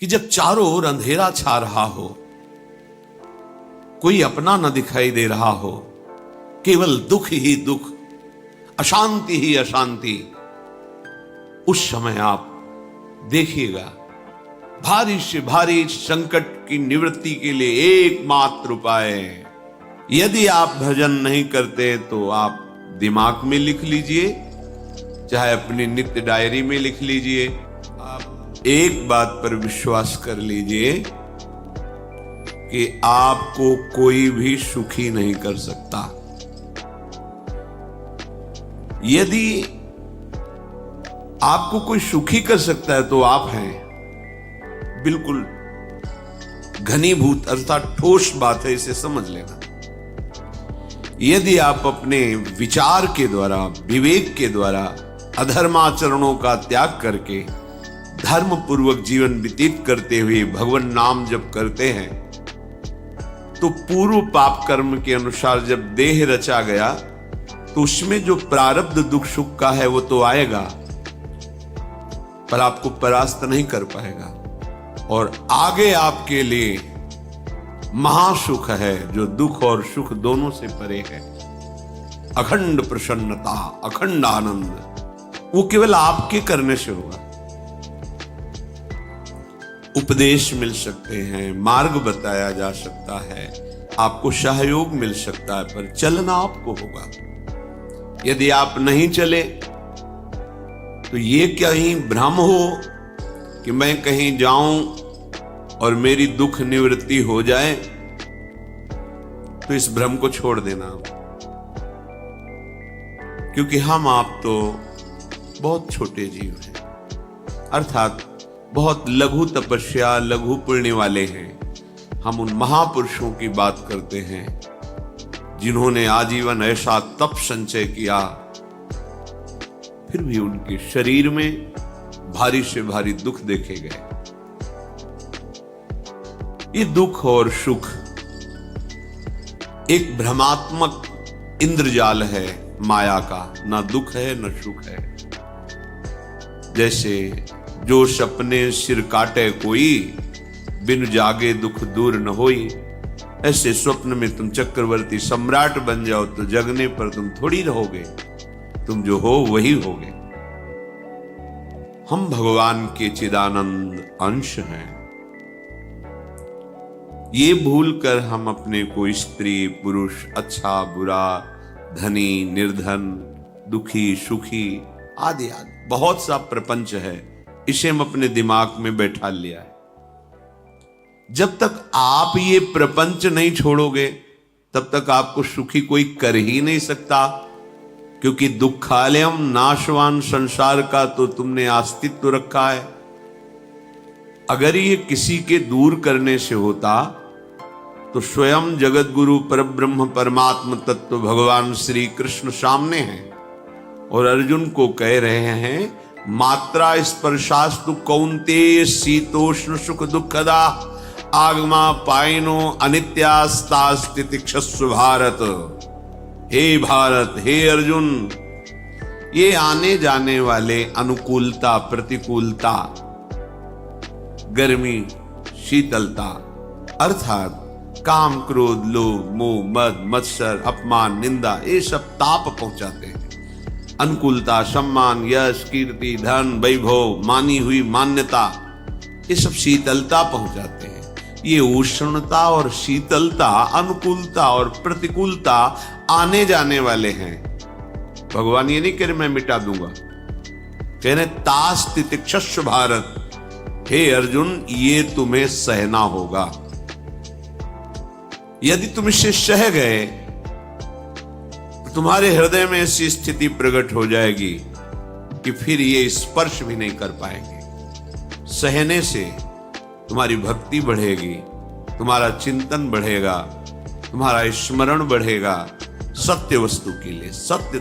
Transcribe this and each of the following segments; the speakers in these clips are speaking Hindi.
कि जब चारों ओर अंधेरा छा रहा हो, कोई अपना न दिखाई दे रहा हो, केवल दुख ही दुख, अशांति ही अशांति, उस समय आप देखिएगा भारी से भारी संकट की निवृत्ति के लिए एकमात्र उपाय है। यदि आप भजन नहीं करते तो आप दिमाग में लिख लीजिए, चाहे अपनी नित्य डायरी में लिख लीजिए। आप एक बात पर विश्वास कर लीजिए कि आपको कोई भी सुखी नहीं कर सकता। यदि आपको कोई सुखी कर सकता है तो आप हैं। बिल्कुल घनीभूत अर्थात ठोस बात है, इसे समझ लेना। यदि आप अपने विचार के द्वारा, विवेक के द्वारा अधर्माचरणों का त्याग करके धर्म पूर्वक जीवन व्यतीत करते हुए भगवान नाम जप करते हैं, तो पूर्व पाप कर्म के अनुसार जब देह रचा गया तो उसमें जो प्रारब्ध दुख सुख का है वो तो आएगा, पर आपको परास्त नहीं कर पाएगा। और आगे आपके लिए महासुख है जो दुख और सुख दोनों से परे है। अखंड प्रसन्नता, अखंड आनंद, वो केवल आपके करने से होगा। उपदेश मिल सकते हैं, मार्ग बताया जा सकता है, आपको सहयोग मिल सकता है, पर चलना आपको होगा। यदि आप नहीं चले तो ये कहीं भ्रम हो कि मैं कहीं जाऊं और मेरी दुख निवृत्ति हो जाए, तो इस भ्रम को छोड़ देना। क्योंकि हम आप तो बहुत छोटे जीव हैं, अर्थात बहुत लघु तपस्या, लघु पुण्य वाले हैं। हम उन महापुरुषों की बात करते हैं जिन्होंने आजीवन ऐसा तप संचय किया, फिर भी उनके शरीर में भारी से भारी दुख देखे गए। ये दुख और सुख एक भ्रमात्मक इंद्रजाल है माया का, ना दुख है न सुख है। जैसे जो सपने सिर काटे कोई, बिन जागे दुख दूर न होई। ऐसे स्वप्न में तुम चक्रवर्ती सम्राट बन जाओ तो जगने पर तुम थोड़ी रहोगे, तुम जो हो वही होगे। हम भगवान के चिदानंद अंश हैं। ये भूलकर हम अपने को स्त्री पुरुष, अच्छा बुरा, धनी निर्धन, दुखी सुखी आदि आदि बहुत सा प्रपंच है, इसे हम अपने दिमाग में बैठा लिया है। जब तक आप ये प्रपंच नहीं छोड़ोगे तब तक आपको सुखी कोई कर ही नहीं सकता, क्योंकि दुखालयम नाशवान संसार का तो तुमने अस्तित्व रखा है। अगर ये किसी के दूर करने से होता तो स्वयं जगत गुरु परब्रह्म परमात्म तत्व भगवान श्री कृष्ण सामने हैं और अर्जुन को कह रहे हैं, मात्रा स्पर्शास्तु कौन्तेय शीतोष्ण सुख दुखदा आगमा पायनो अनित्यास्तास्तितिक्षस्व भारत। हे भारत, हे अर्जुन, ये आने जाने वाले अनुकूलता प्रतिकूलता, गर्मी शीतलता, अर्थात काम क्रोध लोभ मोह मद मत्सर अपमान निंदा, ये सब ताप पहुंचाते हैं। अनुकूलता सम्मान यश कीर्ति धन वैभव, मानी हुई मान्यता, ये सब शीतलता पहुंचाते हैं। ये उष्णता और शीतलता, अनुकूलता और प्रतिकूलता आने जाने वाले हैं। भगवान ये नहीं कह रहे मैं मिटा दूंगा, कह रहे तास तितिक्षस्व भारत। हे अर्जुन, ये तुम्हें सहना होगा। यदि तुम इसे सह गए तो तुम्हारे हृदय में ऐसी स्थिति प्रकट हो जाएगी कि फिर ये स्पर्श भी नहीं कर पाएंगे। सहने से तुम्हारी भक्ति बढ़ेगी, तुम्हारा चिंतन बढ़ेगा, तुम्हारा स्मरण बढ़ेगा। सत्य वस्तु के लिए, सत्य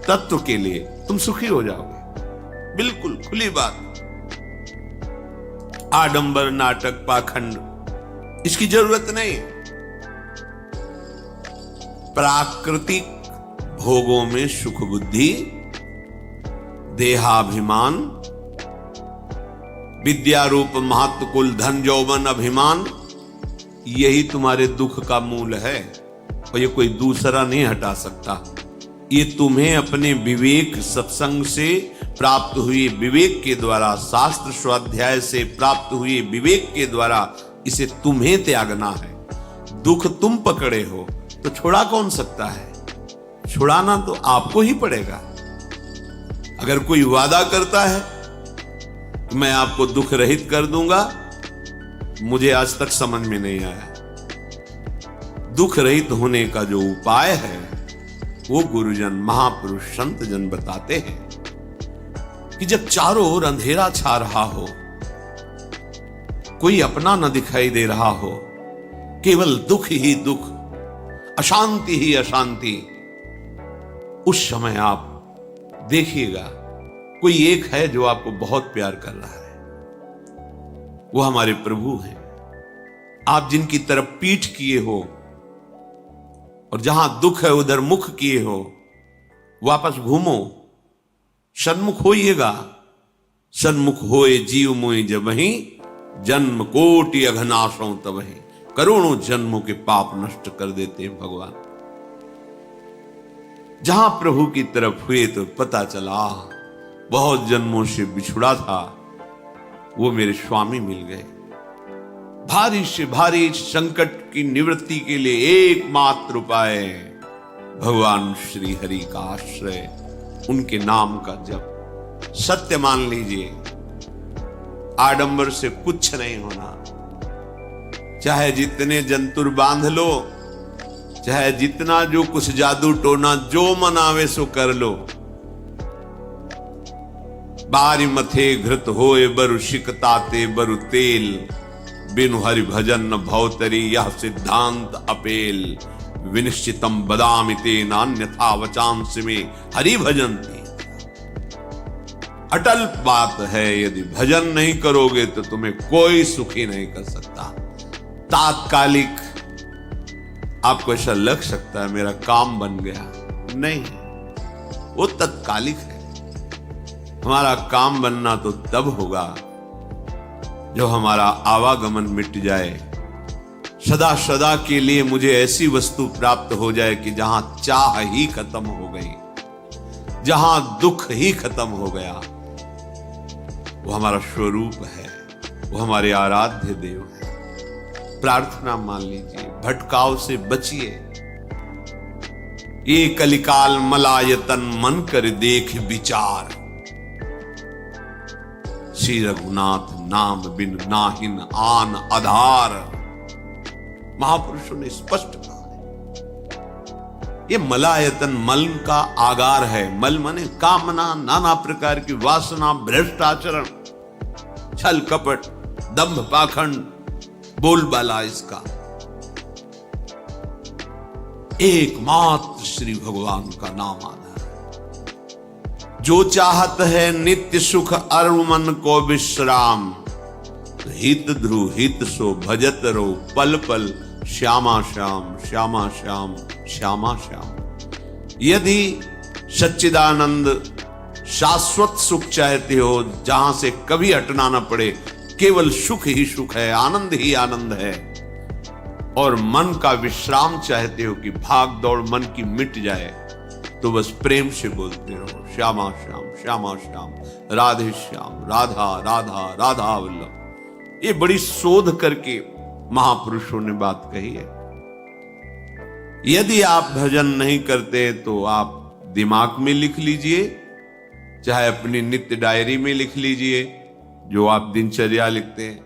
तत्व के लिए तुम सुखी हो जाओगे। बिल्कुल खुली बात। आडंबर नाटक पाखंड इसकी जरूरत नहीं। प्राकृतिक भोगों में सुख बुद्धि, देहाभिमान, विद्या रूप महत्व कुल धन यौवन अभिमान, यही तुम्हारे दुख का मूल है और ये कोई दूसरा नहीं हटा सकता। ये तुम्हें अपने विवेक सत्संग से प्राप्त हुए विवेक के द्वारा, शास्त्र स्वाध्याय से प्राप्त हुए विवेक के द्वारा इसे तुम्हें त्यागना है। दुख तुम पकड़े हो तो छुड़ा कौन सकता है? छुड़ाना तो आपको ही पड़ेगा। अगर कोई वादा करता है कि मैं आपको दुख रहित कर दूंगा, मुझे आज तक समझ में नहीं आया। दुख रहित होने का जो उपाय है वो गुरुजन, महापुरुष, संत जन बताते हैं कि जब चारों ओर अंधेरा छा रहा हो, कोई अपना न दिखाई दे रहा हो, केवल दुख ही दुख, अशांति ही अशांति, उस समय आप देखिएगा कोई एक है जो आपको बहुत प्यार कर रहा है। वो हमारे प्रभु हैं। आप जिनकी तरफ पीठ किए हो और जहां दुख है उधर मुख किए हो, वापस घूमो, सन्मुख होइएगा। सन्मुख होए जीव मोय जबहि, जन्म कोटि अघनाशों तबहि। करोड़ों जन्मों के पाप नष्ट कर देते हैं भगवान। जहां प्रभु की तरफ हुए तो पता चला बहुत जन्मों से बिछुड़ा था, वो मेरे स्वामी मिल गए। भारी से भारी संकट की निवृत्ति के लिए एकमात्र उपाय भगवान श्री हरि का आश्रय, उनके नाम का जप। सत्य मान लीजिए, आडंबर से कुछ नहीं होना। चाहे जितने जंतुर बांध लो, चाहे जितना जो कुछ जादू टोना जो मनावे सो कर लो, बारी मथे घृत होए बरु शिकताते बरु तेल, बिनु हरि भजन न भवतरी यह सिद्धांत अपेल। विनिश्चितम बदामि तेन अन्यथा वचांस में हरि भजन्ति। अटल बात है, यदि भजन नहीं करोगे तो तुम्हें कोई सुखी नहीं कर सकता। तात्कालिक आपको ऐसा लग सकता है मेरा काम बन गया, नहीं, वो तत्कालिक है। हमारा काम बनना तो तब होगा जो हमारा आवागमन मिट जाए, सदा सदा के लिए मुझे ऐसी वस्तु प्राप्त हो जाए कि जहां चाह ही खत्म हो गई, जहां दुख ही खत्म हो गया। वो हमारा स्वरूप है, वो हमारे आराध्य देव है। प्रार्थना मान लीजिए, भटकाव से बचिए। ये कलिकाल मलायतन मन कर देख विचार, श्री रघुनाथ नाम बिन नाहिन आन आधार। महापुरुषों ने स्पष्ट कहा है। ये मलायतन मल का आगार है। मल माने कामना, नाना प्रकार की वासना, भ्रष्ट आचरण, छल कपट, दंभ पाखंड, बोलबाला इसका। एकमात्र श्री भगवान का नाम आधार। जो चाहत है नित्य सुख अरु मन को विश्राम, हित ध्रुव हित सो भजत रो पल पल श्यामा श्याम श्यामा श्याम श्यामा श्याम। यदि सच्चिदानंद शाश्वत सुख चाहते हो, जहां से कभी हटना न पड़े, केवल सुख ही सुख है, आनंद ही आनंद है, और मन का विश्राम चाहते हो कि भाग दौड़ मन की मिट जाए, तो बस प्रेम से बोलते रहो श्यामा श्याम श्यामा श्याम, राधे श्याम, राधा राधा राधा वल्लभ। ये बड़ी शोध करके महापुरुषों ने बात कही है। यदि आप भजन नहीं करते तो आप दिमाग में लिख लीजिए, चाहे अपनी नित्य डायरी में लिख लीजिए, जो आप दिनचर्या लिखते हैं।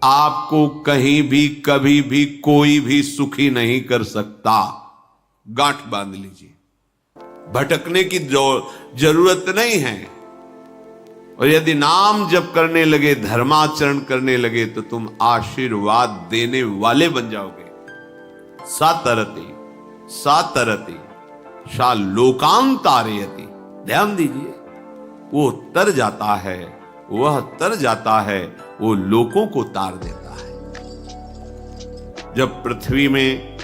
आपको कहीं भी कभी भी कोई भी सुखी नहीं कर सकता। गांठ बांध लीजिए। भटकने की जरूरत नहीं है। और यदि नाम जप करने लगे, धर्माचरण करने लगे, तो तुम आशीर्वाद देने वाले बन जाओगे। सातरति सातरति सा लोकांतारयति। ध्यान दीजिए, वो तर जाता है, वह तर जाता है, वो लोकों को तार देता है। जब पृथ्वी में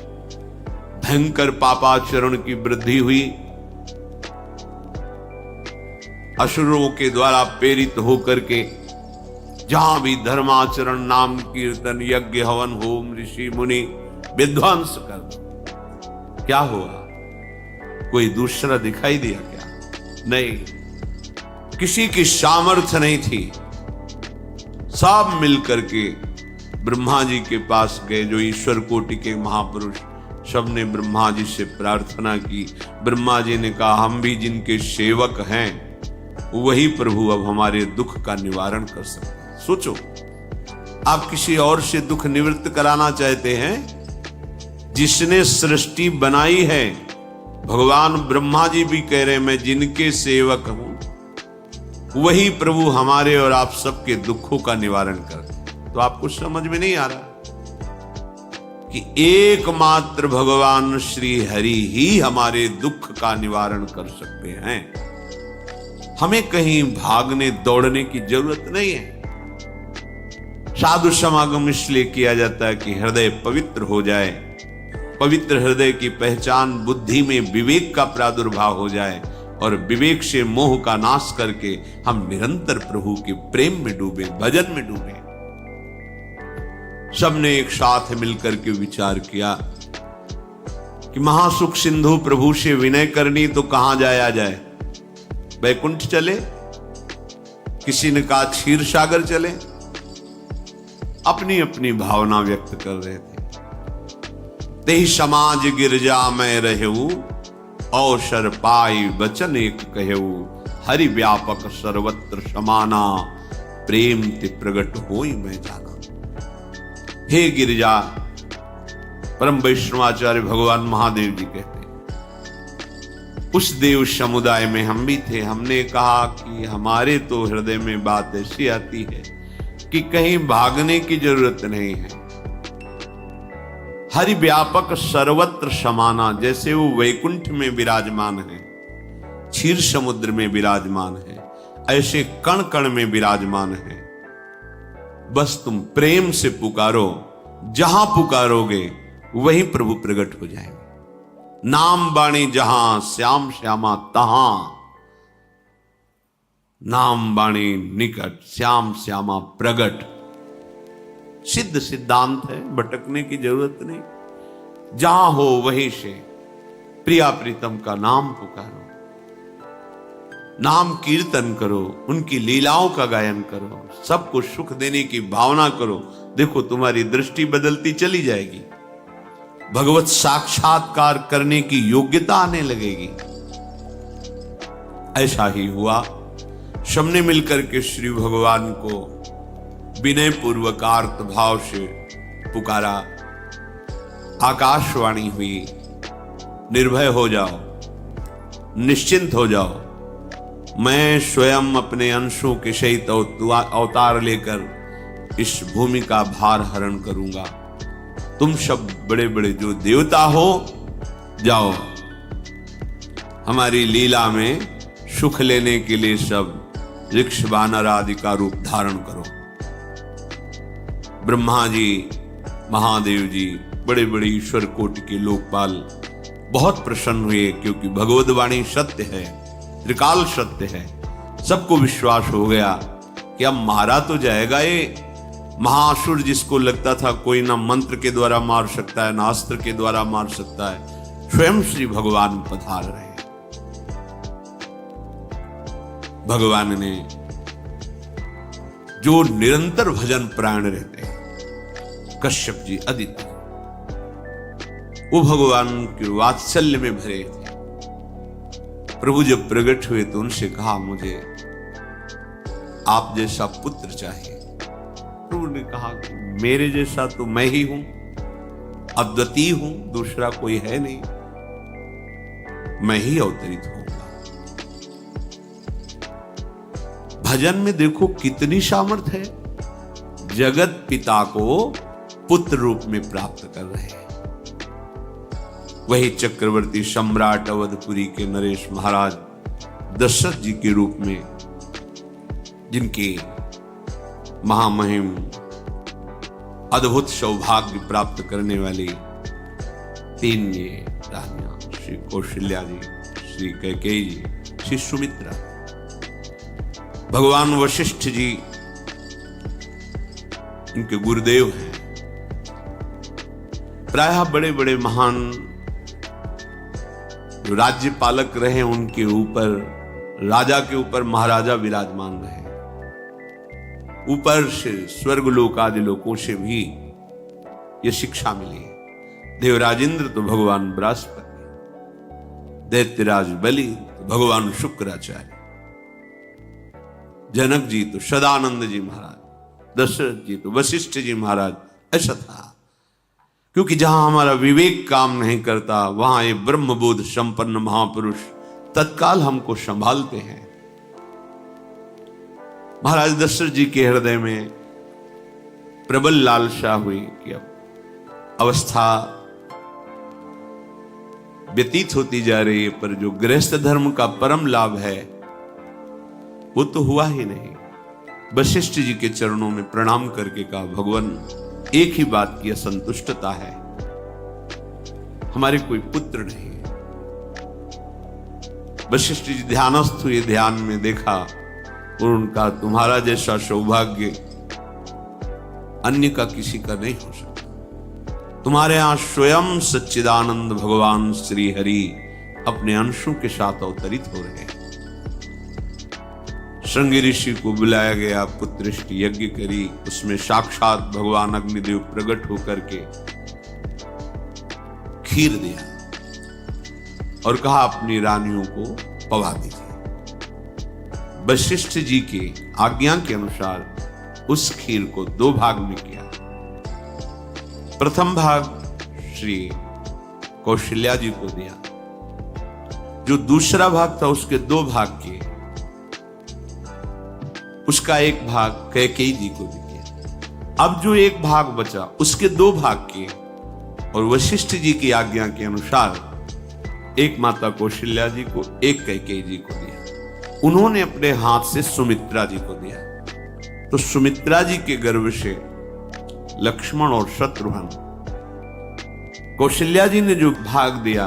भयंकर पापाचरण की वृद्धि हुई, असुरों के द्वारा प्रेरित होकर के जहां भी धर्माचरण, नाम कीर्तन, यज्ञ, हवन, होम, ऋषि मुनि विध्वंस कर दो। क्या हुआ? कोई दूसरा दिखाई दिया क्या? नहीं, किसी की सामर्थ्य नहीं थी। सब मिलकर के ब्रह्मा जी के पास गए, जो ईश्वर कोटि के महापुरुष, सबने ब्रह्मा जी से प्रार्थना की। ब्रह्मा जी ने कहा, हम भी जिनके सेवक हैं वही प्रभु अब हमारे दुख का निवारण कर सकते हैं। सोचो, आप किसी और से दुख निवृत्त कराना चाहते हैं? जिसने सृष्टि बनाई है, भगवान ब्रह्मा जी भी कह रहे हैं मैं जिनके सेवक हूं, वही प्रभु हमारे और आप सबके दुखों का निवारण कर। तो आपको समझ में नहीं आ रहा कि एकमात्र भगवान श्री हरि ही हमारे दुख का निवारण कर सकते हैं। हमें कहीं भागने दौड़ने की जरूरत नहीं है। साधु समागम इसलिए किया जाता है कि हृदय पवित्र हो जाए। पवित्र हृदय की पहचान बुद्धि में विवेक का प्रादुर्भाव हो जाए और विवेक से मोह का नाश करके हम निरंतर प्रभु के प्रेम में डूबे, भजन में डूबे। सबने एक साथ मिलकर के विचार किया कि महासुख सिंधु प्रभु से विनय करनी तो कहां जाया जाए? वैकुंठ चले, किसी ने कहा क्षीर सागर चले। अपनी अपनी भावना व्यक्त कर रहे थे। तेहि समाज गिरजा में रहू, अवसर पाई वचन एक कहू, हरि व्यापक सर्वत्र समाना, प्रेम ते प्रगट होई मैं जाना। हे गिरिजा, परम वैष्णवाचार्य भगवान महादेव जी कहते, उस देव समुदाय में हम भी थे। हमने कहा कि हमारे तो हृदय में बात ऐसी आती है कि कहीं भागने की जरूरत नहीं है। हरि व्यापक सर्वत्र समाना, जैसे वो वैकुंठ में विराजमान है, क्षीर समुद्र में विराजमान है, ऐसे कण कण में विराजमान है। बस तुम प्रेम से पुकारो, जहां पुकारोगे वहीं प्रभु प्रकट हो जाएंगे। नाम बाणी जहां, श्याम श्यामा तहां। नाम बाणी निकट, श्याम श्यामा प्रगट। सिद्ध सिद्धांत है, भटकने की जरूरत नहीं। जहां हो वहीं से प्रिया प्रीतम का नाम पुकारो, नाम कीर्तन करो, उनकी लीलाओं का गायन करो, सबको सुख देने की भावना करो। देखो तुम्हारी दृष्टि बदलती चली जाएगी, भगवत साक्षात्कार करने की योग्यता आने लगेगी। ऐसा ही हुआ। सबने मिलकर के श्री भगवान को विनय पूर्वक आर्त भाव से पुकारा। आकाशवाणी हुई, निर्भय हो जाओ, निश्चिंत हो जाओ, मैं स्वयं अपने अंशों के सहित अवतार लेकर इस भूमि का भार हरण करूंगा। तुम सब बड़े बड़े जो देवता हो, जाओ हमारी लीला में सुख लेने के लिए सब वृक्ष वानर आदि का रूप धारण करो। ब्रह्मा जी, महादेव जी, बड़े बड़े ईश्वर कोटि के लोकपाल बहुत प्रसन्न हुए, क्योंकि भगवद वाणी सत्य है, त्रिकाल सत्य है। सबको विश्वास हो गया कि अब मारा तो जाएगा ये महासुर, जिसको लगता था कोई ना मंत्र के द्वारा मार सकता है, ना अस्त्र के द्वारा मार सकता है। स्वयं श्री भगवान पधार रहे। भगवान ने जो निरंतर भजन प्राण रहते हैं, कश्यप जी, अदिति, वो भगवान के वात्सल्य में भरे थे। प्रभु जब प्रकट हुए तो उनसे कहा, मुझे आप जैसा पुत्र चाहिए। प्रभु ने कहा कि मेरे जैसा तो मैं ही हूं, अद्वितीय हूं, दूसरा कोई है नहीं, मैं ही अवतरित होऊंगा। भजन में देखो कितनी सामर्थ है। जगत पिता को पुत्र रूप में प्राप्त कर रहे हैं। वही चक्रवर्ती सम्राट अवधपुरी के नरेश महाराज दशरथ जी के रूप में, जिनकी महामहिम अद्भुत सौभाग्य प्राप्त करने वाली तीन ये रानियां, श्री कौशल्या जी, श्री कैकेयी जी, श्री सुमित्रा। भगवान वशिष्ठ जी इनके गुरुदेव हैं। प्रायः बड़े बड़े महान जो राज्य पालक रहे उनके ऊपर, राजा के ऊपर महाराजा विराजमान रहे। ऊपर से स्वर्गलोक आदि लोकों से भी यह शिक्षा मिली। देवराजेंद्र तो भगवान बृहस्पति, दैत्यराज बलि तो भगवान शुक्राचार्य, जनक जी तो सदानंद जी महाराज, दशरथ जी तो वशिष्ठ जी महाराज। ऐसा था क्योंकि जहां हमारा विवेक काम नहीं करता वहां ये ब्रह्मबोध संपन्न महापुरुष तत्काल हमको संभालते हैं। महाराज दशरथ जी के हृदय में प्रबल लालसा हुई कि अब अवस्था व्यतीत होती जा रही है, पर जो गृहस्थ धर्म का परम लाभ है वो तो हुआ ही नहीं। वशिष्ठ जी के चरणों में प्रणाम करके कहा, भगवान एक ही बात की असंतुष्टता है, हमारे कोई पुत्र नहीं है। वशिष्ठ जी ध्यानस्थ हुए, ध्यान में देखा और उनका तुम्हारा जैसा सौभाग्य अन्य का किसी का नहीं हो सकता। तुम्हारे यहां स्वयं सच्चिदानंद भगवान श्री हरि अपने अंशों के साथ अवतरित हो रहे हैं। श्रृंगी ऋषि को बुलाया गया, पुत्रष्टि यज्ञ करी, उसमें साक्षात भगवान अग्निदेव प्रकट होकर के खीर दिया और कहा अपनी रानियों को पवा दीजिए। वशिष्ठ जी के आज्ञा के अनुसार उस खीर को 2 भाग में किया। प्रथम भाग श्री कौशल्या जी को दिया, जो दूसरा भाग था उसके 2 भाग किए, उसका एक भाग कैकेयी जी को भी किया। अब जो एक भाग बचा उसके 2 भाग किए और वशिष्ठ जी की आज्ञा के अनुसार एक माता कौशल्या जी को, एक कैकेयी जी को दिया। उन्होंने अपने हाथ से सुमित्रा जी को दिया। तो सुमित्रा जी के गर्भ से लक्ष्मण और शत्रुघ्न, कौशल्या जी ने जो भाग दिया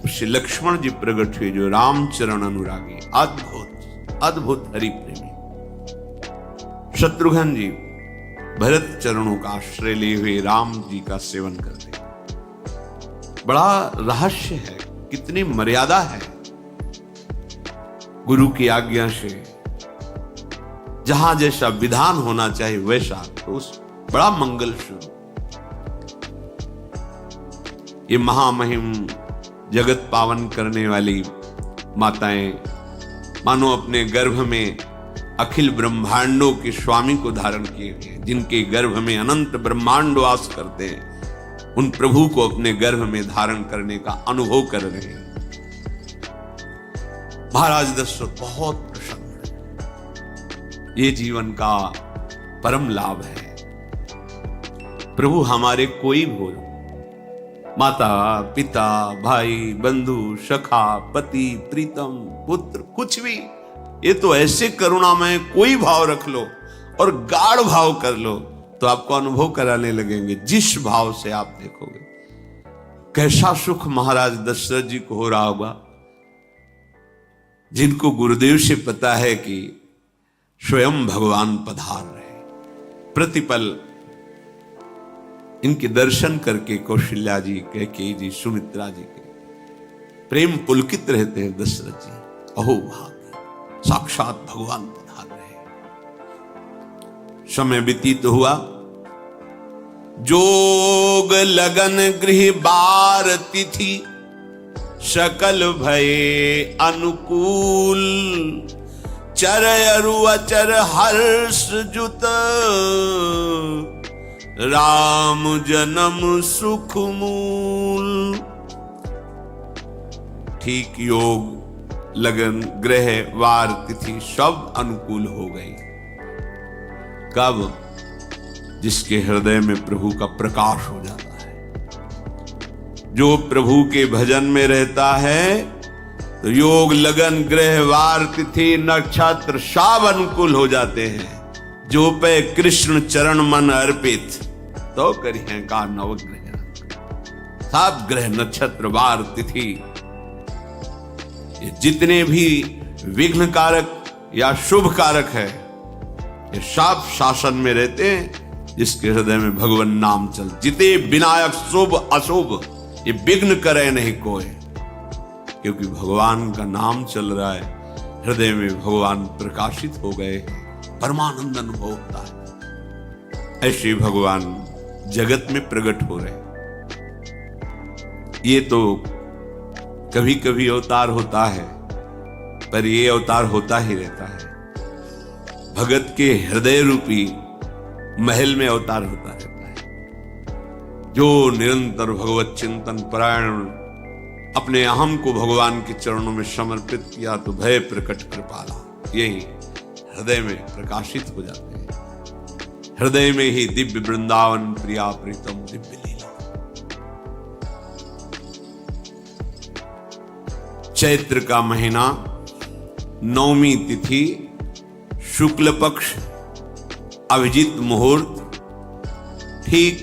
उससे लक्ष्मण जी प्रकट हुए, जो रामचरण अनुरागी, अद्भुत अद्भुत हरि प्रेमी। शत्रुघ्न जी भरत चरणों का आश्रय लिए हुए राम जी का सेवन करते। बड़ा रहस्य है, कितनी मर्यादा है। गुरु की आज्ञा से जहां जैसा विधान होना चाहिए वैसा, तो उस बड़ा मंगल शुरू। ये महामहिम जगत पावन करने वाली माताएं मानो अपने गर्भ में अखिल ब्रह्मांडों के स्वामी को धारण किए हुए, जिनके गर्भ में अनंत ब्रह्मांड वास करते हैं, उन प्रभु को अपने गर्भ में धारण करने का अनुभव कर रहे हैं। महाराज दशरथ बहुत प्रसन्न है। ये जीवन का परम लाभ है। प्रभु हमारे कोई भोज, माता पिता भाई बंधु सखा पति प्रीतम पुत्र, कुछ भी, ये तो ऐसे करुणामय कोई भाव रख लो और गाढ़ भाव कर लो तो आपको अनुभव कराने लगेंगे। जिस भाव से आप देखोगे कैसा सुख महाराज दशरथ जी को हो रहा होगा, जिनको गुरुदेव से पता है कि स्वयं भगवान पधार रहे। प्रतिपल इनके दर्शन करके कौशल्या जी, कैकेयी जी, सुमित्रा जी के प्रेम पुलकित रहते हैं। दशरथ जी अहो भाग्य, साक्षात भगवान पधार रहे। समय व्यतीत हुआ, जोग लगन गृह बार तिथि, सकल भये अनुकूल, चर अरु अचर हर्ष जुत, राम जन्म सुख मूल। ठीक योग लगन ग्रह वार तिथि सब अनुकूल हो गई। कब? जिसके हृदय में प्रभु का प्रकाश हो जाता है। जो प्रभु के भजन में रहता है तो योग लगन ग्रह वार तिथि नक्षत्र सब अनुकूल हो जाते हैं। जो पे कृष्ण चरण मन अर्पित, तो करिए का नवग्रह, सब ग्रह नक्षत्र वार तिथि, ये जितने भी विघ्न कारक या शुभ कारक है, ये सब शासन में रहते हैं जिसके हृदय में भगवान नाम चल। जिते विनायक शुभ अशुभ ये विघ्न करे नहीं कोई, क्योंकि भगवान का नाम चल रहा है, हृदय में भगवान प्रकाशित हो गए, परमानंद अनुभव होता है। ऐसे भगवान जगत में प्रकट हो रहे। ये तो कभी कभी अवतार होता है, पर ये अवतार होता ही रहता है। भगत के हृदय रूपी महल में अवतार होता रहता है। जो निरंतर भगवत चिंतन परायण अपने अहम को भगवान के चरणों में समर्पित किया तो भय प्रकट कृपाला, यही हृदय में प्रकाशित हो जाते हैं। हृदय में ही दिव्य वृंदावन प्रिया प्रीतम दिव्य लीला। चैत्र का महीना, नवमी तिथि, शुक्ल पक्ष, अभिजीत मुहूर्त, ठीक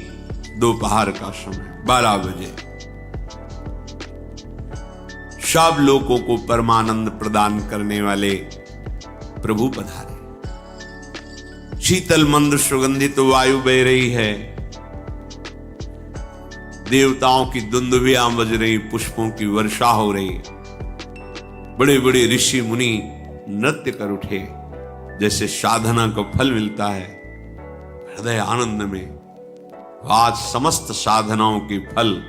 दोपहर का समय 12 बजे। सब लोगों को परमानंद प्रदान करने वाले प्रभु पधारे। शीतल मंद सुगंधित वायु बह रही है, देवताओं की दुंदुभियां बज रही, पुष्पों की वर्षा हो रही। बड़े बड़े ऋषि मुनि नृत्य कर उठे, जैसे साधना का फल मिलता है हृदय आनंद में। आज समस्त साधनाओं के फल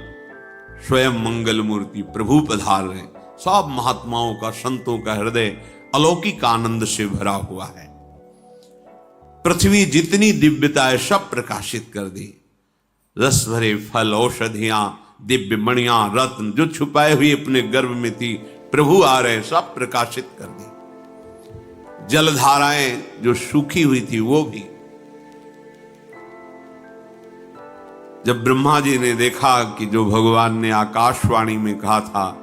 स्वयं मंगल मूर्ति प्रभु पधार रहे। सब महात्माओं का, संतों का हृदय अलौकिक आनंद से भरा हुआ है। पृथ्वी जितनी दिव्यता है सब प्रकाशित कर दी। रस भरे फल, औषधियां, दिव्य मणियां, रत्न जो छुपाए हुए अपने गर्भ में थी, प्रभु आ रहे, सब प्रकाशित कर दी। जलधाराएं जो सूखी हुई थी वो भी। जब ब्रह्मा जी ने देखा कि जो भगवान ने आकाशवाणी में कहा था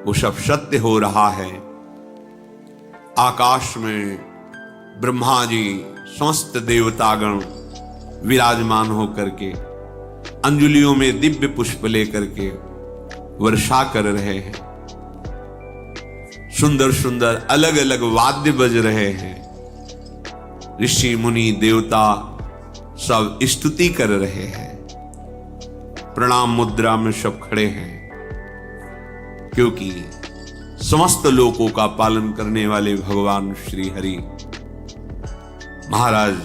वो सब सत्य हो रहा है, आकाश में ब्रह्मा जी समस्त देवतागण विराजमान होकर के अंजलियों में दिव्य पुष्प लेकर के वर्षा कर रहे हैं। सुंदर सुंदर अलग अलग वाद्य बज रहे हैं। ऋषि मुनि देवता सब स्तुति कर रहे हैं। प्रणाम मुद्रा में सब खड़े हैं, क्योंकि समस्त लोकों का पालन करने वाले भगवान श्री हरि महाराज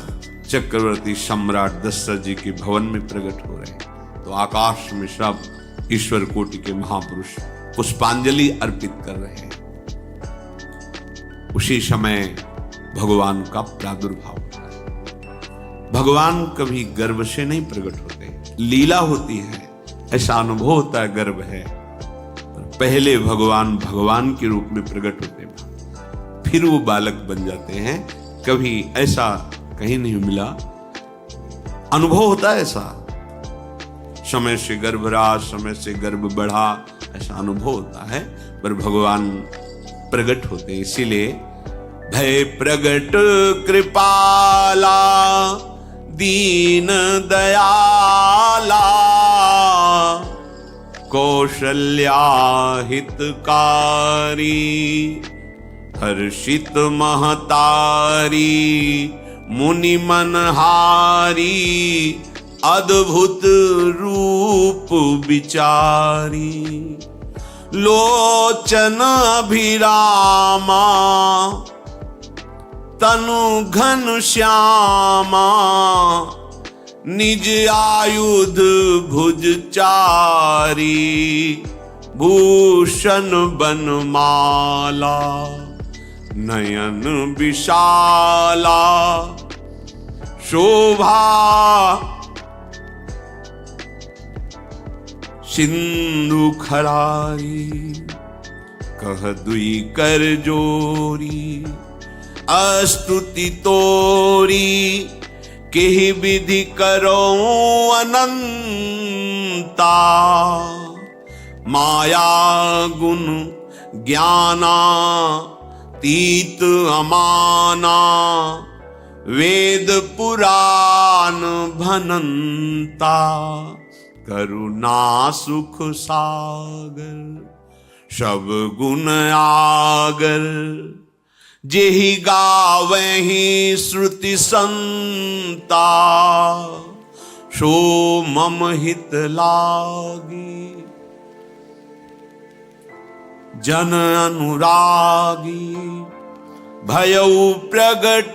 चक्रवर्ती सम्राट दशरथ जी के भवन में प्रकट हो रहे हैं। तो आकाश में सब ईश्वर कोटि के महापुरुष पुष्पांजलि अर्पित कर रहे हैं। उसी समय भगवान का प्रादुर्भाव होता है। भगवान कभी गर्भ से नहीं प्रकट होते, लीला होती है, ऐसा अनुभव होता है गर्भ है। पहले भगवान भगवान के रूप में प्रकट होते हैं, फिर वो बालक बन जाते हैं। कभी ऐसा कहीं नहीं मिला, अनुभव होता है ऐसा। समय से गर्भ रहा, समय से गर्भ बढ़ा, ऐसा अनुभव होता है। पर भगवान प्रकट होते, इसीलिए भय प्रगट कृपाला दीन दयाला कौशल्या हितकारी हर्षित महतारी मुनि मनहारी अद्भुत रूप विचारी लोचन अभिरामा तनु घन श्यामा निज आयुध भुज चारी भूषण बनमाला नयन विशाला शोभा सिंधु खरारी कह दुई कर जोरी अस्तुति तोरी केहि विधि करो अनंता माया गुण ज्ञाना तीत अमाना वेद पुराण भनंता करुणा सुख सागर सब गुण आगर जेहि गावहि श्रुति संता, सो मम हित लागी। जन अनुरागी भयउ प्रगट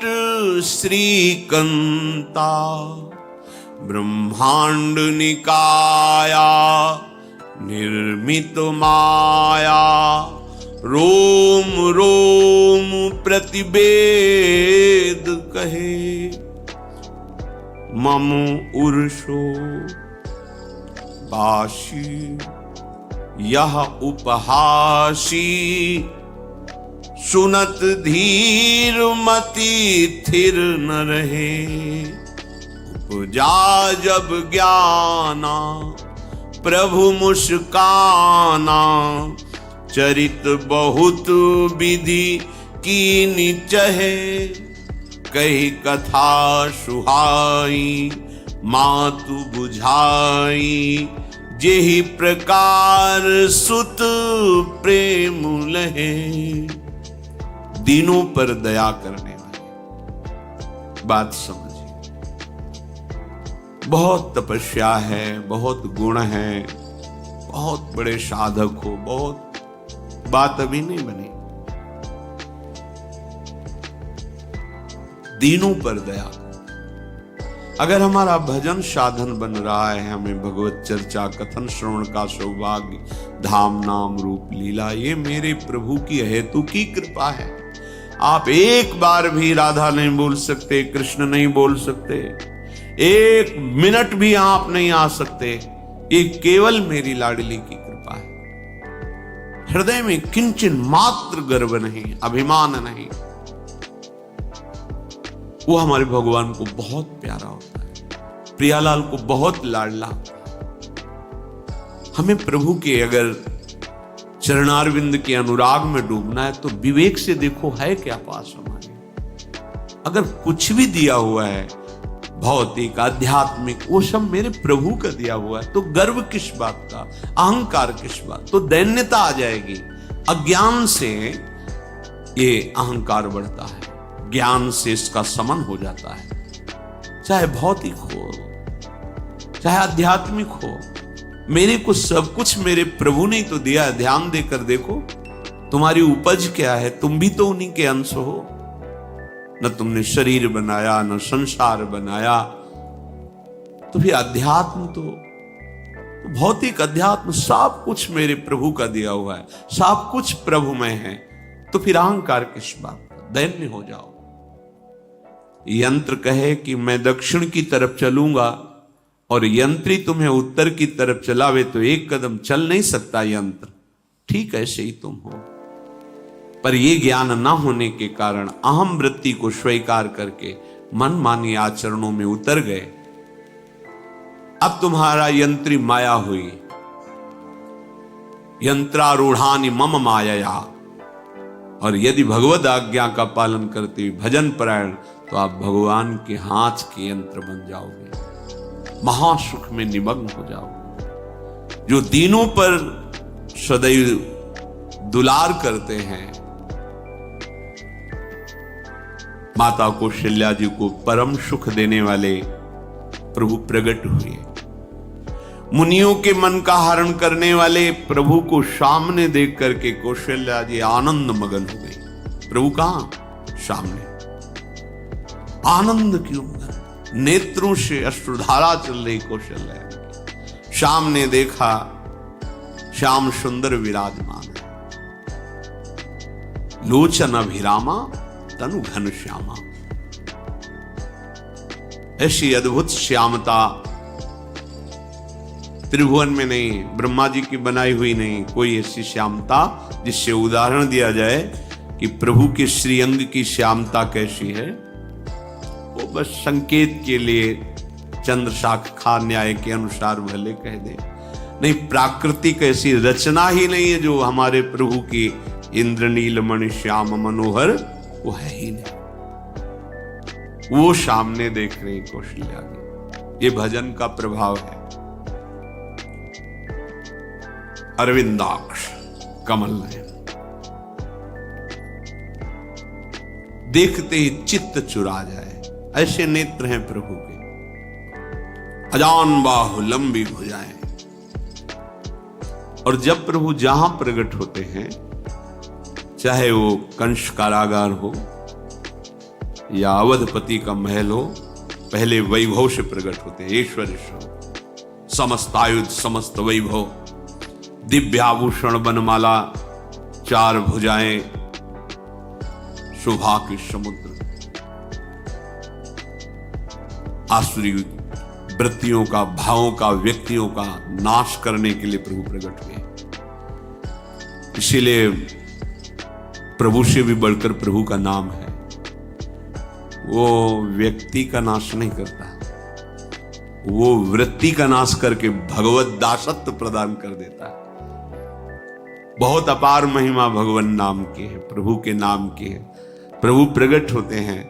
श्रीकंता, ब्रह्मांड निकाया निर्मित माया, रोम रोम प्रतिवेद कहे, मम उर्षो बाशी यह उपहासी, सुनत धीर मति थिर न रहे, उपजा जब ज्ञाना प्रभु मुस्काना, चरित बहुत विधि कीनि चहे, कही कथा सुहाई मातु बुझाई, जेहि प्रकार सुत प्रेम लहे। दीनों पर दया करने वाले, बात समझिए। बहुत तपस्या है, बहुत गुण है, बहुत बड़े साधक हो, बहुत बात अभी नहीं बनी। दीनों पर दया। अगर हमारा भजन साधन बन रहा है, हमें भगवत चर्चा कथन श्रवण का सौभाग्य, धाम नाम रूप लीला, ये मेरे प्रभु की हेतु की कृपा है। आप एक बार भी राधा नहीं बोल सकते, कृष्ण नहीं बोल सकते, एक मिनट भी आप नहीं आ सकते, ये केवल मेरी लाडली की कृपा है। हृदय में किंचन मात्र गर्व नहीं, अभिमान नहीं। वो हमारे भगवान को बहुत प्यारा होता है, प्रियालाल को बहुत लाडला। हमें प्रभु के अगर चरणारविंद के अनुराग में डूबना है तो विवेक से देखो है क्या पास हमारे। अगर कुछ भी दिया हुआ है भौतिक आध्यात्मिक, वो सब मेरे प्रभु का दिया हुआ है, तो गर्व किस बात का, अहंकार किस बात, तो दैन्यता आ जाएगी। अज्ञान से ये अहंकार बढ़ता है, ज्ञान से इसका समन हो जाता है। चाहे भौतिक हो चाहे आध्यात्मिक हो, मेरे को सब कुछ मेरे प्रभु ने तो दिया है। ध्यान देकर देखो तुम्हारी उपज क्या है, तुम भी तो उन्हीं के अंश हो। न तुमने शरीर बनाया, न संसार बनाया, तो फिर अध्यात्म तो भौतिक अध्यात्म सब कुछ मेरे प्रभु का दिया हुआ है, सब कुछ प्रभु में है, तो फिर अहंकार किस बात का, दैन्य हो जाओ। यंत्र कहे कि मैं दक्षिण की तरफ चलूंगा और यंत्री तुम्हें उत्तर की तरफ चलावे तो एक कदम चल नहीं सकता यंत्र, ठीक ऐसे ही तुम हो। पर यह ज्ञान ना होने के कारण अहम वृत्ति को स्वीकार करके मनमानी आचरणों में उतर गए। अब तुम्हारा यंत्री माया हुई, यंत्रारूढ़ानि मम माया। और यदि भगवद आज्ञा का पालन करते हुए भजन परायण, तो आप भगवान के हाथ के यंत्र बन जाओगे, महासुख में निमग्न हो जाओगे। जो दीनों पर सदैव दुलार करते हैं, माता कौशल्या जी को परम सुख देने वाले प्रभु प्रकट हुए। मुनियों के मन का हरण करने वाले प्रभु को सामने देख करके कौशल्या जी आनंद मगन हो गई। प्रभु कहां? सामने। आनंद क्यों? नेत्रों से अश्रुधारा चल रही कौशल्या। सामने देखा श्याम सुंदर विराजमान है, लोचन अभिरामा तनु घन श्यामा। ऐसी अद्भुत श्यामता त्रिभुवन में नहीं, ब्रह्मा जी की बनाई हुई नहीं, कोई ऐसी श्यामता जिससे उदाहरण दिया जाए कि प्रभु के श्रीअंग की श्यामता कैसी है। वो बस संकेत के लिए चंद्र शाखा न्याय के अनुसार भले कह दे, नहीं प्राकृतिक ऐसी रचना ही नहीं है जो हमारे प्रभु की इंद्रनील मणि श्याम मनोहर, वो है ही नहीं। वो सामने देख रही कौशल्या जी। ये भजन का प्रभाव है। अरविंदाक्ष कमल नयन। देखते ही चित्त चुरा जाए, ऐसे नेत्र हैं प्रभु के। अजान बाहु लंबी भुजाएं। और जब प्रभु जहां प्रकट होते हैं, चाहे वो कंस कारागार हो या अवधपति का महल हो, पहले वैभव से प्रकट होते हैं। ऐश्वर्य से समस्त आयुध समस्त वैभव, दिव्याभूषण बनमाला, चार भुजाएं, शोभा के समुद्र, आसुरी वृत्तियों का, भावों का, व्यक्तियों का नाश करने के लिए प्रभु प्रकट हुए। इसीलिए प्रभु से भी बढ़कर प्रभु का नाम है। वो व्यक्ति का नाश नहीं करता, वो वृत्ति का नाश करके भगवत दासत्व प्रदान कर देता है। बहुत अपार महिमा भगवान नाम की है, प्रभु के नाम की है। प्रभु प्रकट होते हैं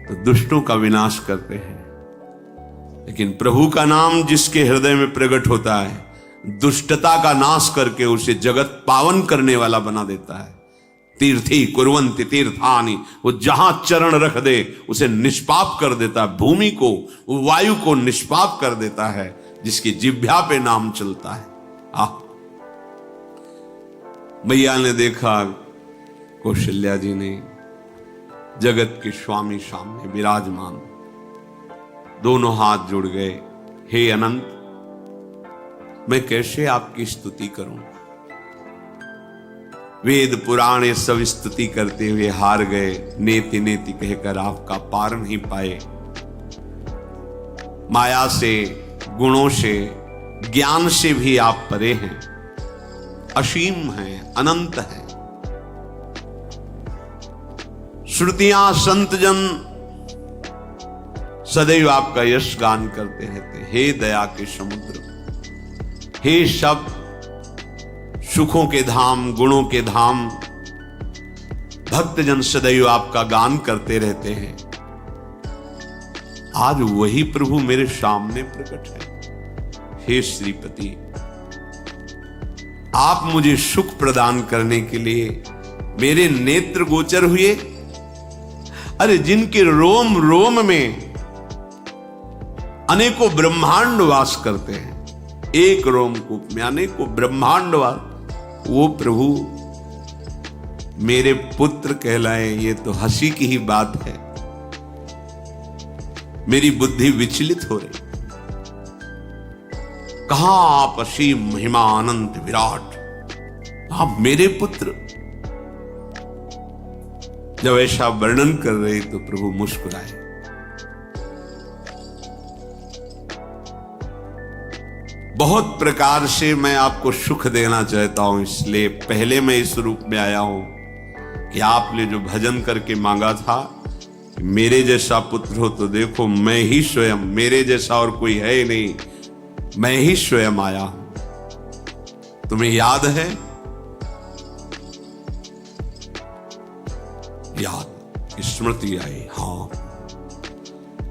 तो दुष्टों का विनाश करते हैं, लेकिन प्रभु का नाम जिसके हृदय में प्रकट होता है, दुष्टता का नाश करके उसे जगत पावन करने वाला बना देता है। तीर्थी कुर्वन्ति तीर्थानि, वो जहां चरण रख दे उसे निष्पाप कर देता है। भूमि को, वायु को निष्पाप कर देता है, जिसकी जिह्वा पे नाम चलता है। मैया ने देखा, कौशल्या जी ने, जगत के स्वामी सामने विराजमान, दोनों हाथ जुड़ गए। हे अनंत, मैं कैसे आपकी स्तुति करूं? वेद पुराण सब स्तुति करते हुए हार गए। नेति नेति कहकर आपका पार नहीं पाए। माया से, गुणों से, ज्ञान से भी आप परे हैं, असीम हैं, अनंत हैं। श्रुतियां संतजन सदैव आपका यश गान करते रहते। हे दया के समुद्र, हे शब्द, सुखों के धाम, गुणों के धाम, भक्तजन सदैव आपका गान करते रहते हैं। आज वही प्रभु मेरे सामने प्रकट है। हे श्रीपति, आप मुझे सुख प्रदान करने के लिए मेरे नेत्र गोचर हुए। अरे जिनके रोम रोम में अनेकों ब्रह्मांड वास करते हैं, एक रोमकूप में अनेकों ब्रह्मांड वास, वो प्रभु मेरे पुत्र कहलाए, ये तो हंसी की ही बात है। मेरी बुद्धि विचलित हो रही। कहां आप असीम महिमा अनंत विराट, आप मेरे पुत्र। जब ऐसा वर्णन कर रहे तो प्रभु मुस्कुराए। बहुत प्रकार से मैं आपको सुख देना चाहता हूं, इसलिए पहले मैं इस रूप में आया हूं कि आपने जो भजन करके मांगा था, मेरे जैसा पुत्र हो तो देखो, मैं ही स्वयं, मेरे जैसा और कोई है ही नहीं, मैं ही स्वयं आया हूं। तुम्हें याद है? याद, स्मृति आई। हाँ,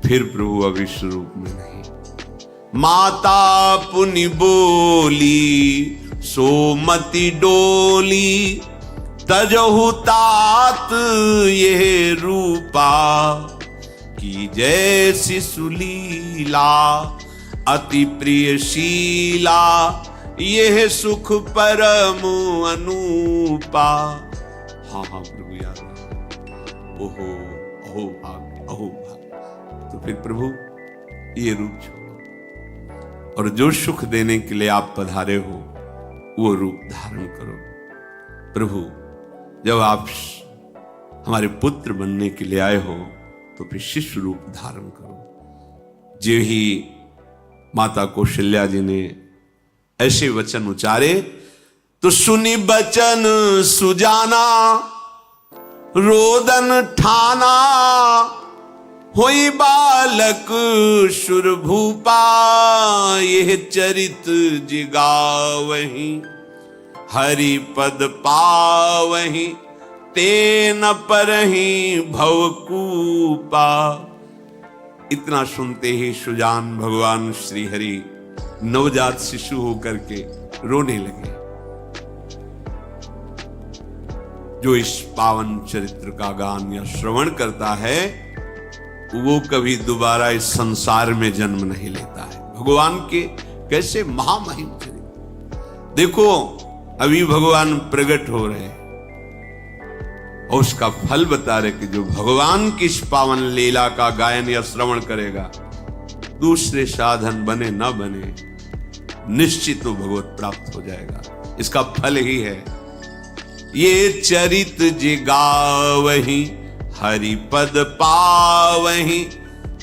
फिर प्रभु अब इस रूप में नहीं। माता पुनि बोली सोमति डोली, तजहु तात ये रूपा, की जैसी सुलीला अति प्रियशीला, यह सुख परम अनूपा। हाँ हाँ प्रभु याद, ओहो अहो भाग, अहो भाग। तो फिर प्रभु ये रूप छोड़ो, और जो सुख देने के लिए आप पधारे हो वो रूप धारण करो। प्रभु, जब आप हमारे पुत्र बनने के लिए आए हो तो फिर शिष्य रूप धारण करो। जो ही माता कौशल्या जी ने ऐसे वचन उचारे तो सुनी बचन सुजाना, रोदन ठाना, होई बालक सुर भूपा, यह चरित जिगावहीं, हरि पद पावहीं, तेन परहीं भवकूपा। इतना सुनते ही सुजान भगवान श्री हरि नवजात शिशु होकर के रोने लगे। जो इस पावन चरित्र का गान या श्रवण करता है वो कभी दोबारा इस संसार में जन्म नहीं लेता है। भगवान के कैसे महामहिम चरित्र देखो, अभी भगवान प्रकट हो रहे हैं और उसका फल बता रहे कि जो भगवान की इस पावन लीला का गायन या श्रवण करेगा, दूसरे साधन बने ना बने, निश्चित तो भगवत प्राप्त हो जाएगा। इसका फल ही है ये चरित जे गावहि हरि पद पावहि,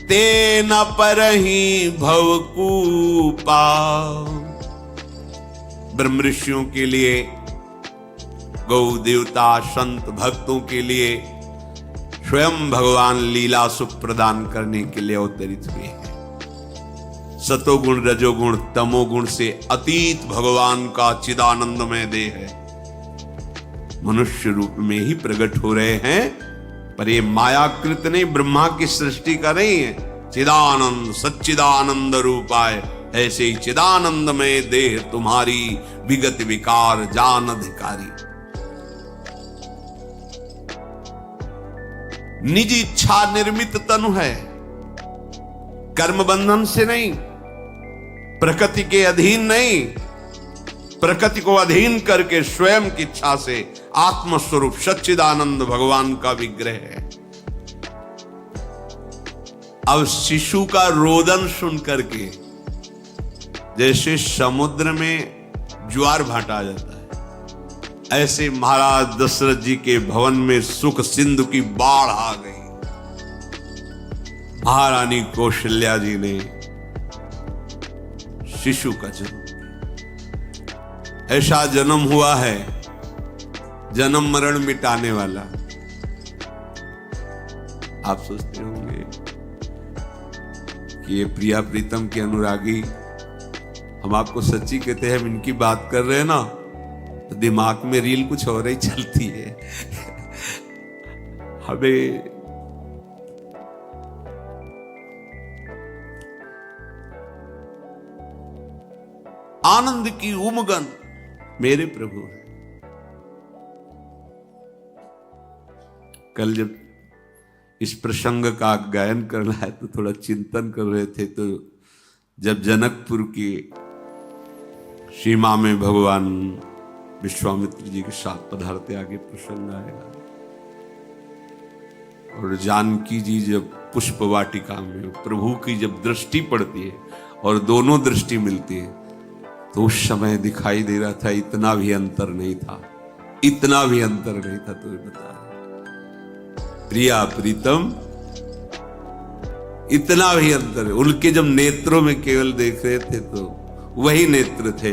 ते न परहि भवकूपा। ब्रह्म ऋषियों के लिए, गौ देवता संत भक्तों के लिए स्वयं भगवान लीला सुख प्रदान करने के लिए अवतरित हुए हैं। सतोगुण रजोगुण तमोगुण से अतीत भगवान का चिदानंदमय देह है, मनुष्य रूप में ही प्रकट हो रहे हैं। पर ये मायाकृत नहीं, ब्रह्मा की सृष्टि का नहीं है। चिदानंद सच्चिदानंद रूपाय, ऐसे ही चिदानंदमय देह तुम्हारी विगत विकार जान अधिकारी। निज इच्छा निर्मित तनु है, कर्म बंधन से नहीं, प्रकृति के अधीन नहीं, प्रकृति को अधीन करके स्वयं की इच्छा से आत्मस्वरूप सच्चिदानंद भगवान का विग्रह है। अब शिशु का रोदन सुन करके जैसे समुद्र में ज्वार भाटा आ जाता है, ऐसे महाराज दशरथ जी के भवन में सुख सिंधु की बाढ़ आ गई। महारानी कौशल्या जी ने शिशु का जन्म, ऐसा जन्म हुआ है जन्म मरण मिटाने वाला। आप सोचते होंगे कि ये प्रिया प्रीतम के अनुरागी, हम आपको सच्ची कहते हैं, हम इनकी बात कर रहे हैं ना तो दिमाग में रील कुछ और ही चलती है। हमें आनंद की उमगन मेरे प्रभु है। कल जब इस प्रसंग का गायन करना है तो थोड़ा चिंतन कर रहे थे, तो जब जनकपुर की सीमा में भगवान विश्वामित्र जी के साथ पधारते, आगे प्रसंग आएगा, और जानकी जी जब पुष्प वाटिका में प्रभु की जब दृष्टि पड़ती है और दोनों दृष्टि मिलती है, तो उस समय दिखाई दे रहा था इतना भी अंतर नहीं था, इतना भी अंतर नहीं था। तो बता प्रिया प्रीतम, इतना भी अंतर है। उनके जब नेत्रों में केवल देख रहे थे तो वही नेत्र थे,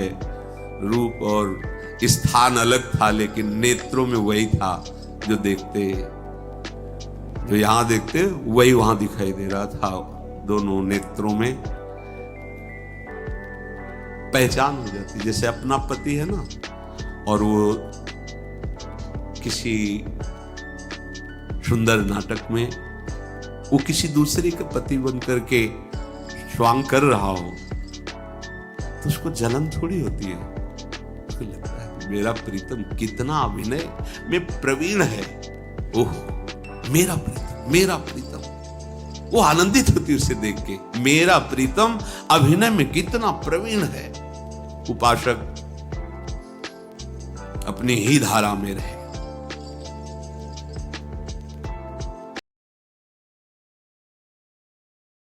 रूप और स्थान अलग था, लेकिन नेत्रों में वही था जो देखते, जो यहां देखते वही वहां दिखाई दे रहा था। दोनों नेत्रों में पहचान हो जाती, जैसे अपना पति है ना, और वो किसी सुंदर नाटक में वो किसी दूसरे के पति बन करके स्वांग कर रहा हो तो उसको जलन थोड़ी होती है, उसको लगता है मेरा प्रीतम कितना अभिनय में प्रवीण है, ओह मेरा प्रीतम, मेरा प्रीतम। वो आनंदित होती उसे देख के, मेरा प्रीतम अभिनय में कितना प्रवीण है। उपासक अपनी ही धारा में रहे,